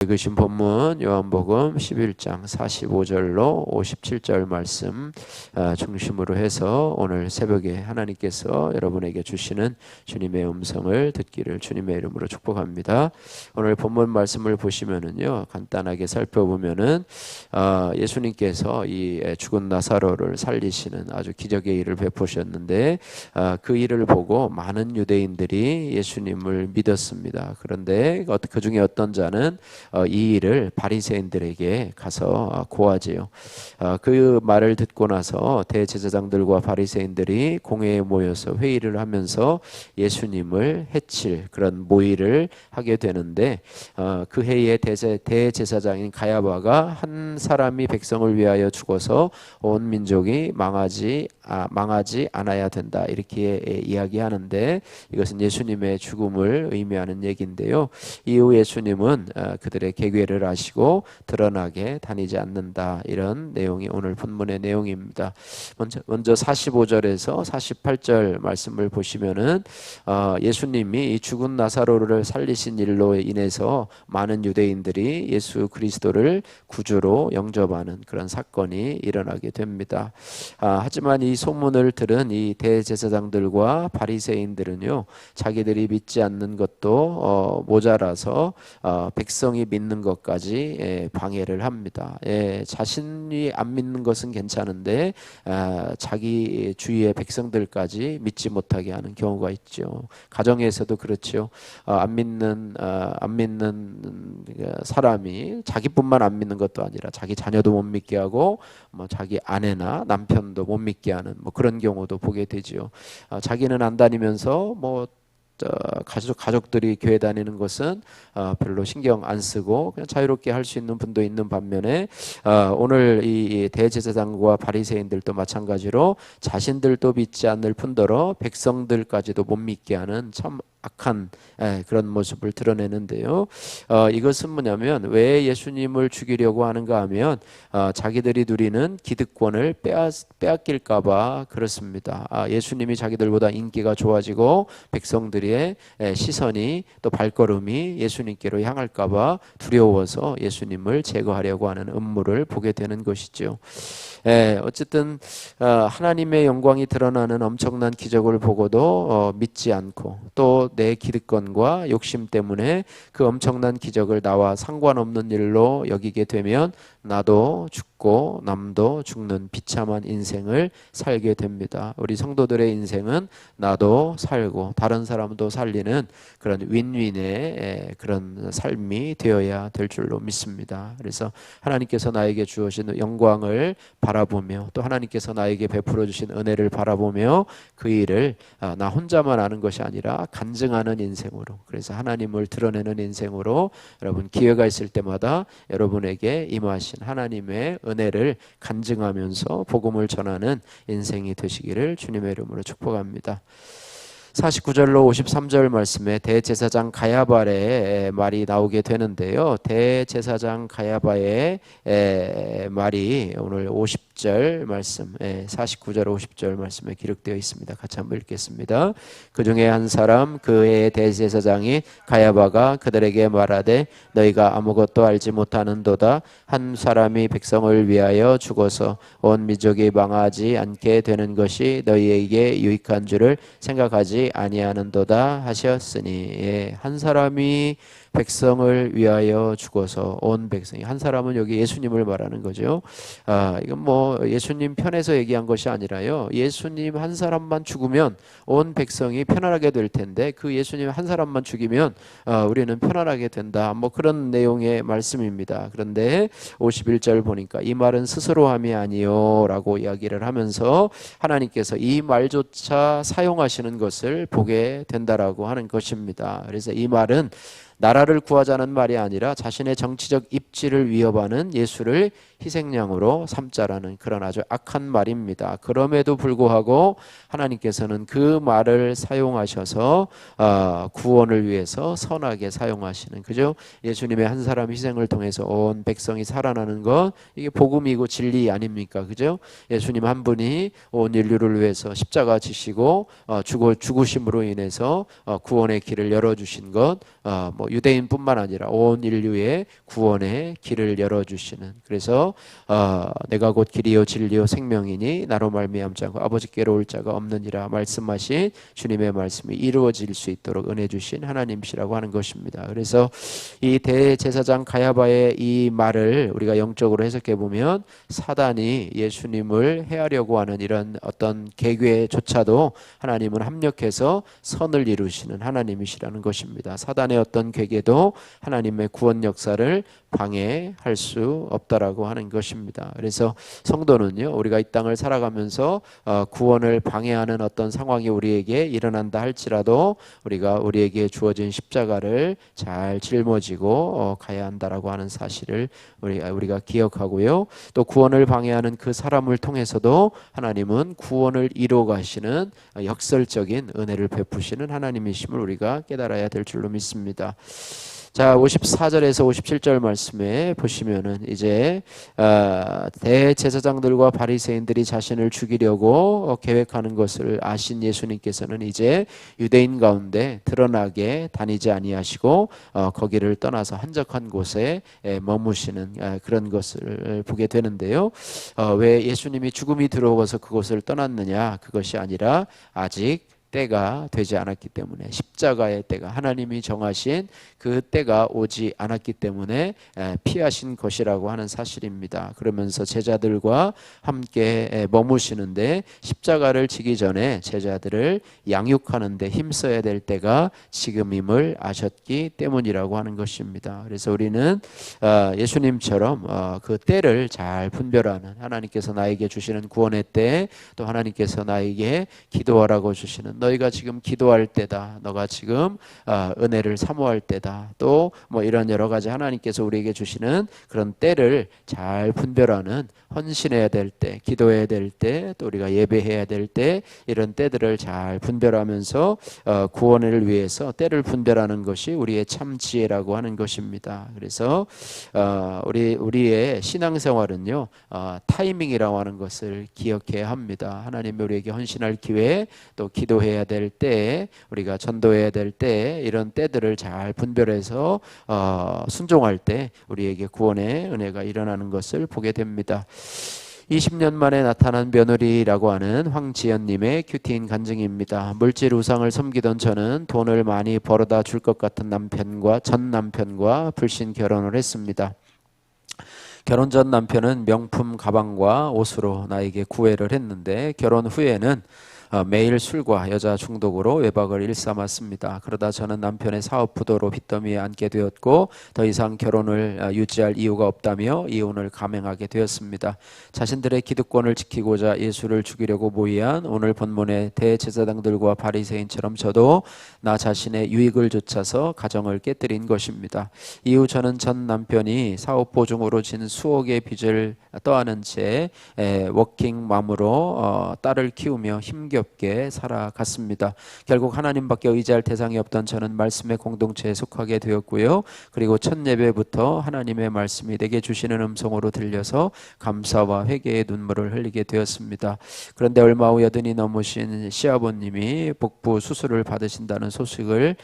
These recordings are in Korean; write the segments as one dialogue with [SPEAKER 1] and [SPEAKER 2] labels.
[SPEAKER 1] 읽으신 본문 요한복음 11장 45절로 57절 말씀 중심으로 해서 오늘 새벽에 하나님께서 여러분에게 주시는 주님의 음성을 듣기를 주님의 이름으로 축복합니다. 오늘 본문 말씀을 보시면은요, 간단하게 살펴보면은 예수님께서 이 죽은 나사로를 살리시는 아주 기적의 일을 베푸셨는데 그 일을 보고 많은 유대인들이 예수님을 믿었습니다. 그런데 그 중에 어떤 자는 이 일을 바리새인들에게 가서 고하지요. 그 말을 듣고 나서 대제사장들과 바리새인들이 공회에 모여서 회의를 하면서 예수님을 해칠 그런 모의를 하게 되는데 그 해에 대제사장인 가야바가 한 사람이 백성을 위하여 죽어서 온 민족이 망하지 않아야 된다, 이렇게 이야기하는데 이것은 예수님의 죽음을 의미하는 얘기인데요. 이후 예수님은 그들의 계획을 하시고 드러나게 다니지 않는다, 이런 내용이 오늘 본문의 내용입니다. 먼저 45절에서 48절 말씀을 보시면은 예수님이 이 죽은 나사로를 살리신 일로 인해서 많은 유대인들이 예수 그리스도를 구주로 영접하는 그런 사건이 일어나게 됩니다. 하지만 이 소문을 들은 이 대제사장들과 바리새인들은요, 자기들이 믿지 않는 것도 모자라서 백성이 믿는 것까지 방해를 합니다. 자신이 안 믿는 것은 괜찮은데 자기 주위의 백성들까지 믿지 못하게 하는 경우가 있죠. 가정에서도 그렇죠. 안 믿는 사람이 자기뿐만 안 믿는 것도 아니라 자기 자녀도 못 믿게 하고 자기 아내나 남편도 못 믿게 하는 그런 경우도 보게 되지요. 자기는 안 다니면서 가족들이 교회 다니는 것은 별로 신경 안 쓰고 그냥 자유롭게 할 수 있는 분도 있는 반면에 오늘 이 대제사장과 바리새인들도 마찬가지로 자신들도 믿지 않을 뿐더러 백성들까지도 못 믿게 하는 참 악한 그런 모습을 드러내는데요. 이것은 뭐냐면 왜 예수님을 죽이려고 하는가 하면 자기들이 누리는 기득권을 빼앗길까 봐 그렇습니다. 예수님이 자기들보다 인기가 좋아지고 백성들의 시선이 또 발걸음이 예수님께로 향할까 봐 두려워서 예수님을 제거하려고 하는 음모를 보게 되는 것이죠. 어쨌든 하나님의 영광이 드러나는 엄청난 기적을 보고도 믿지 않고 또 내 기득권과 욕심 때문에 그 엄청난 기적을 나와 상관없는 일로 여기게 되면 나도 죽고 남도 죽는 비참한 인생을 살게 됩니다. 우리 성도들의 인생은 나도 살고 다른 사람도 살리는 그런 윈윈의 그런 삶이 되어야 될 줄로 믿습니다. 그래서 하나님께서 나에게 주어진 영광을 바라보며 또 하나님께서 나에게 베풀어 주신 은혜를 바라보며 그 일을 나 혼자만 아는 것이 아니라 간증하는 인생으로, 그래서 하나님을 드러내는 인생으로 여러분 기회가 있을 때마다 여러분에게 임하신 하나님의 은혜를 간증하면서 복음을 전하는 인생이 되시기를 주님의 이름으로 축복합니다. 49절로 53절 말씀에 대제사장 가야바의 말이 나오게 되는데요. 대제사장 가야바의 말이 오늘 50절 말씀, 49절 50절 말씀에 기록되어 있습니다. 같이 한번 읽겠습니다. 그 중에 한 사람 그 해의 대제사장이 가야바가 그들에게 말하되 너희가 아무것도 알지 못하는도다. 한 사람이 백성을 위하여 죽어서 온 민족이 망하지 않게 되는 것이 너희에게 유익한 줄을 생각하지 아니하는도다 하셨으니, 한 사람이 백성을 위하여 죽어서 온 백성이, 한 사람은 여기 예수님을 말하는 거죠. 이건 예수님 편에서 얘기한 것이 아니라요, 예수님 한 사람만 죽으면 온 백성이 편안하게 될 텐데 그 예수님 한 사람만 죽이면 우리는 편안하게 된다, 그런 내용의 말씀입니다. 그런데 51절 보니까 이 말은 스스로 함이 아니요 라고 이야기를 하면서 하나님께서 이 말조차 사용하시는 것을 보게 된다라고 하는 것입니다. 그래서 이 말은 나라를 구하자는 말이 아니라 자신의 정치적 입지를 위협하는 예수를 희생양으로 삼자라는 그런 아주 악한 말입니다. 그럼에도 불구하고 하나님께서는 그 말을 사용하셔서 구원을 위해서 선하게 사용하시는, 그죠? 예수님의 한 사람 희생을 통해서 온 백성이 살아나는 것, 이게 복음이고 진리 아닙니까? 그죠? 예수님 한 분이 온 인류를 위해서 십자가 지시고 죽으심으로 인해서 구원의 길을 열어주신 것, 유대인뿐만 아니라 온 인류의 구원의 길을 열어주시는, 그래서 내가 곧 길이요 진리요 생명이니 나로 말미암지 않고 아버지께로 올 자가 없느니라 말씀하신 주님의 말씀이 이루어질 수 있도록 은혜 주신 하나님이시라고 하는 것입니다. 그래서 이 대제사장 가야바의 이 말을 우리가 영적으로 해석해 보면 사단이 예수님을 해하려고 하는 이런 어떤 계획조차도 하나님은 합력해서 선을 이루시는 하나님이시라는 것입니다. 사단의 어떤 계획도 하나님의 구원 역사를 방해할 수 없다라고 하는 것입니다. 그래서 성도는요, 우리가 이 땅을 살아가면서 구원을 방해하는 어떤 상황이 우리에게 일어난다 할지라도 우리에게 주어진 십자가를 잘 짊어지고 가야 한다라고 하는 사실을 우리가 기억하고요. 또 구원을 방해하는 그 사람을 통해서도 하나님은 구원을 이루어 가시는 역설적인 은혜를 베푸시는 하나님이심을 우리가 깨달아야 될 줄로 믿습니다. 자, 54절에서 57절 말씀에 보시면은 이제 대제사장들과 바리새인들이 자신을 죽이려고 계획하는 것을 아신 예수님께서는 이제 유대인 가운데 드러나게 다니지 아니하시고 거기를 떠나서 한적한 곳에 머무시는 그런 것을 보게 되는데요. 왜 예수님이 죽음이 들어와서 그곳을 떠났느냐? 그것이 아니라 아직 때가 되지 않았기 때문에, 십자가의 때가, 하나님이 정하신 그 때가 오지 않았기 때문에 피하신 것이라고 하는 사실입니다. 그러면서 제자들과 함께 머무시는데 십자가를 지기 전에 제자들을 양육하는데 힘써야 될 때가 지금임을 아셨기 때문이라고 하는 것입니다. 그래서 우리는 예수님처럼 그 때를 잘 분별하는, 하나님께서 나에게 주시는 구원의 때, 또 하나님께서 나에게 기도하라고 주시는, 너희가 지금 기도할 때다, 너가 지금 은혜를 사모할 때다, 또 뭐 이런 여러 가지 하나님께서 우리에게 주시는 그런 때를 잘 분별하는, 헌신해야 될 때, 기도해야 될 때, 또 우리가 예배해야 될 때, 이런 때들을 잘 분별하면서 구원을 위해서 때를 분별하는 것이 우리의 참 지혜라고 하는 것입니다. 그래서 우리의 신앙생활은요, 타이밍이라고 하는 것을 기억해야 합니다. 하나님이 우리에게 헌신할 기회, 또 기도해야 될 때, 우리가 전도해야 될 때, 이런 때들을 잘 분별해서 순종할 때 우리에게 구원의 은혜가 일어나는 것을 보게 됩니다. 20년 만에 나타난 며느리라고 하는 황지연님의 큐티인 간증입니다. 물질 우상을 섬기던 저는 돈을 많이 벌어다 줄 것 같은 전 남편과 불신 결혼을 했습니다. 결혼 전 남편은 명품 가방과 옷으로 나에게 구애를 했는데, 결혼 후에는 매일 술과 여자 중독으로 외박을 일삼았습니다. 그러다 저는 남편의 사업 부도로 빚더미에 앉게 되었고 더 이상 결혼을 유지할 이유가 없다며 이혼을 감행하게 되었습니다. 자신들의 기득권을 지키고자 예수를 죽이려고 모의한 오늘 본문의 대제사장들과 바리새인처럼 저도 나 자신의 유익을 좇아서 가정을 깨뜨린 것입니다. 이후 저는 전 남편이 사업 보증으로 진 수억의 빚을 떠안은 채 워킹맘으로 딸을 키우며 힘겹게 살아갔습니다. 결국 하나님밖에 의지할 대상이 없던 저는 말씀의 공동체에 속하게 되었고요. 그리고 첫 예배부터 하나님의 말씀이 내게 주시는 음성으로 들려서 감사와 회개의 눈물을 흘리게 되었습니다. 그런데 얼마 후 여든이 넘으신 시아버님이 복부 수술을 받으신다는 소식을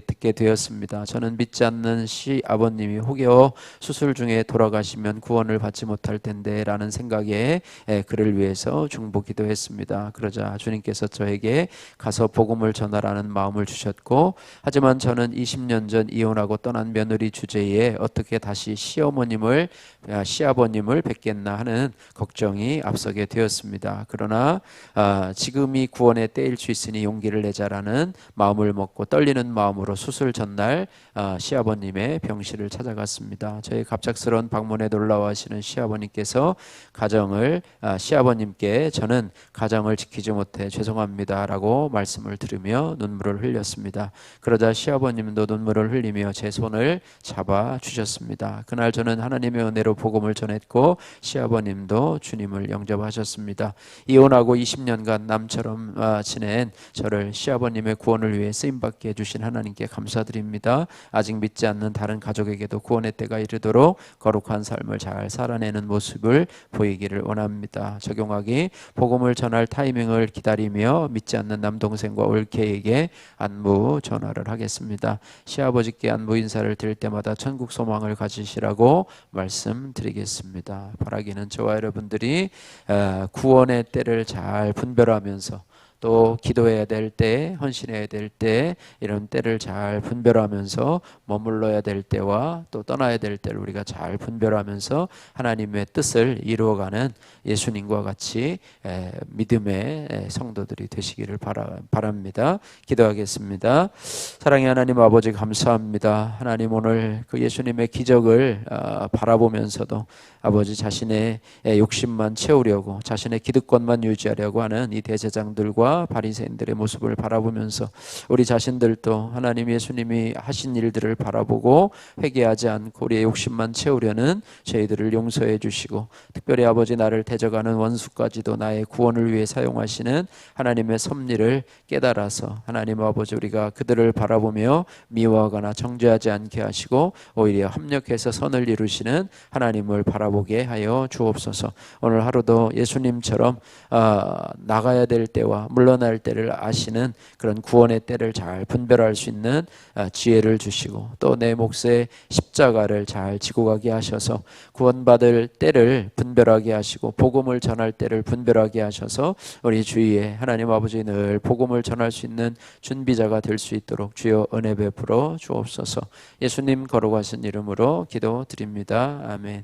[SPEAKER 1] 듣게 되었습니다. 저는 믿지 않는 시아버님이 혹여 수술 중에 돌아가시면 구원을 받지 못할 텐데 라는 생각에 그를 위해서 중보 기도했습니다. 그러자 주님께서 저에게 가서 복음을 전하라는 마음을 주셨고, 하지만 저는 20년 전 이혼하고 떠난 며느리 주제에 어떻게 다시 시아버님을 뵙겠나 하는 걱정이 앞서게 되었습니다. 그러나 지금이 구원의 때일 수 있으니 용기를 내자라는 마음을 먹고 떨리는 마음으로 수술 전날 시아버님의 병실을 찾아갔습니다. 저의 갑작스러운 방문에 놀라워하시는 시아버님께서 시아버님께 저는 가정을 지키지 못해 죄송합니다라고 말씀을 들으며 눈물을 흘렸습니다. 그러자 시아버님도 눈물을 흘리며 제 손을 잡아 주셨습니다. 그날 저는 하나님의 은혜로 복음을 전했고 시아버님도 주님을 영접하셨습니다. 이혼하고 20년간 남처럼 지낸 저를 시아버님의 구원을 위해 쓰임받게 해주신 하나님께 감사드립니다. 아직 믿지 않는 다른 가족에게도 구원의 때가 이르도록 거룩한 삶을 잘 살아내는 모습을 보이기를 원합니다. 적용하기, 복음을 전할 타이밍을 소식을 기다리며 믿지 않는 남동생과 올케에게 안부 전화를 하겠습니다. 시아버지께 안부 인사를 드릴 때마다 천국 소망을 가지시라고 말씀드리겠습니다. 바라기는 저와 여러분들이 구원의 때를 잘 분별하면서 또 기도해야 될 때, 헌신해야 될 때, 이런 때를 잘 분별하면서 머물러야 될 때와 또 떠나야 될 때를 우리가 잘 분별하면서 하나님의 뜻을 이루어가는 예수님과 같이 믿음의 성도들이 되시기를 바랍니다. 기도하겠습니다. 사랑의 하나님 아버지, 감사합니다. 하나님, 오늘 그 예수님의 기적을 바라보면서도 아버지, 자신의 욕심만 채우려고, 자신의 기득권만 유지하려고 하는 이 대제장들과 바리새인들의 모습을 바라보면서 우리 자신들도 하나님, 예수님이 하신 일들을 바라보고 회개하지 않고 우리의 욕심만 채우려는 저희들을 용서해 주시고, 특별히 아버지, 나를 대적하는 원수까지도 나의 구원을 위해 사용하시는 하나님의 섭리를 깨달아서 하나님 아버지, 우리가 그들을 바라보며 미워하거나 정죄하지 않게 하시고 오히려 합력해서 선을 이루시는 하나님을 바라보게 하여 주옵소서. 오늘 하루도 예수님처럼 나가야 될 때와 물러날 때를 아시는 그런 구원의 때를 잘 분별할 수 있는 지혜를 주시고, 또 내 몫의 십자가를 잘 지고 가게 하셔서 구원받을 때를 분별하게 하시고 복음을 전할 때를 분별하게 하셔서 우리 주위에 하나님 아버지 늘 복음을 전할 수 있는 준비자가 될 수 있도록 주여 은혜 베풀어 주옵소서. 예수님 거룩하신 이름으로 기도드립니다. 아멘.